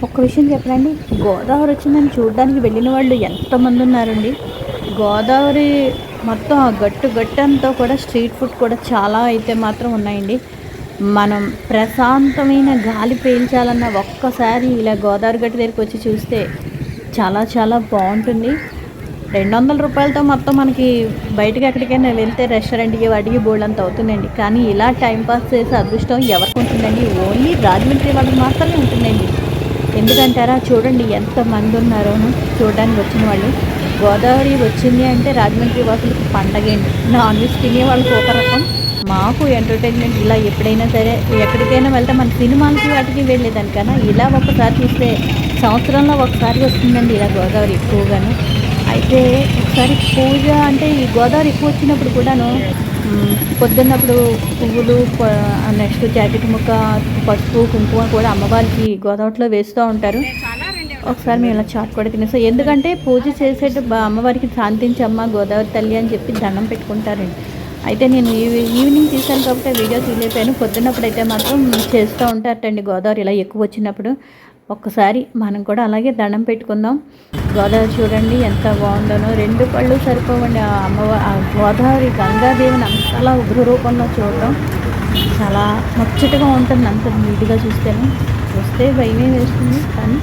ఒక్క విషయం చెప్పనండి, గోదావరి వచ్చిందని చూడడానికి వెళ్ళిన వాళ్ళు ఎంతమంది ఉన్నారండి. గోదావరి మొత్తం ఆ గట్టు గట్టంతా కూడా స్ట్రీట్ ఫుడ్ కూడా చాలా అయితే మాత్రం ఉన్నాయండి. మనం ప్రశాంతమైన గాలి పీల్చాలన్న ఒక్కసారి ఇలా గోదావరి గట్టు దగ్గరికి వచ్చి చూస్తే చాలా చాలా బాగుంటుంది. రూ. 200తో మొత్తం మనకి బయటకి ఎక్కడికైనా వెళ్తే రెస్టారెంట్‌కి వాటికి బోలెడంత అవుతుందండి. కానీ ఇలా టైం పాస్ చేసే అదృష్టం ఎవరికి ఉంటుందండి? ఓన్లీ రాజమండ్రి వాళ్ళకి మాత్రమే ఉంటుందండి. ఎందుకంటారా? చూడండి ఎంతమంది ఉన్నారోను చూడడానికి వచ్చిన వాళ్ళు. గోదావరి వచ్చింది అంటే రాజమండ్రి వాసులకి పండగేండి. నాన్ వెజ్ తినే వాళ్ళకి ఒక రకం, మాకు ఎంటర్టైన్మెంట్ ఇలా ఎప్పుడైనా సరే ఎక్కడికైనా వెళ్తే మన సినిమాలకి వాటికి వెళ్ళేదానికన్నా ఇలా ఒక్కసారి చూస్తే సంవత్సరంలో ఒకసారి వస్తుందండి ఇలా గోదావరి ఎక్కువగాను. అయితే ఒకసారి పూజ అంటే ఈ గోదావరి ఎక్కువ వచ్చినప్పుడు కూడాను పొద్దున్నప్పుడు పువ్వులు నెక్స్ట్ జాకెట్ ముక్క, పసుపు, కుంకుమ కూడా అమ్మవారికి గోదావరిలో వేస్తూ ఉంటారు. ఒకసారి మేము ఇలా చాట్ కూడా తినేస్తాం. ఎందుకంటే పూజ చేసేటప్పుడు అమ్మవారికి శాంతించమ్మ గోదావరి తల్లి అని చెప్పి దండం పెట్టుకుంటారండి. అయితే నేను ఈవినింగ్ తీశాను కాబట్టి వీడియో తీయలేకపోయాను. పొద్దున్నప్పుడు అయితే మాత్రం చేస్తూ ఉంటారటండి గోదావరి ఇలా ఎక్కువ వచ్చినప్పుడు. ఒక్కసారి మనం కూడా అలాగే దండం పెట్టుకుందాం. గోదావరి చూడండి ఎంత బాగుందనో, 2 కళ్ళు సరిపోవండి ఆ గోదావరి గంగాదేవిని అంతలా ఉగ్ర రూపంలో చూడటం చాలా ముచ్చటగా ఉంటుంది. అంత నీట్గా చూస్తేనే వస్తే భయమే వేస్తుంది కానీ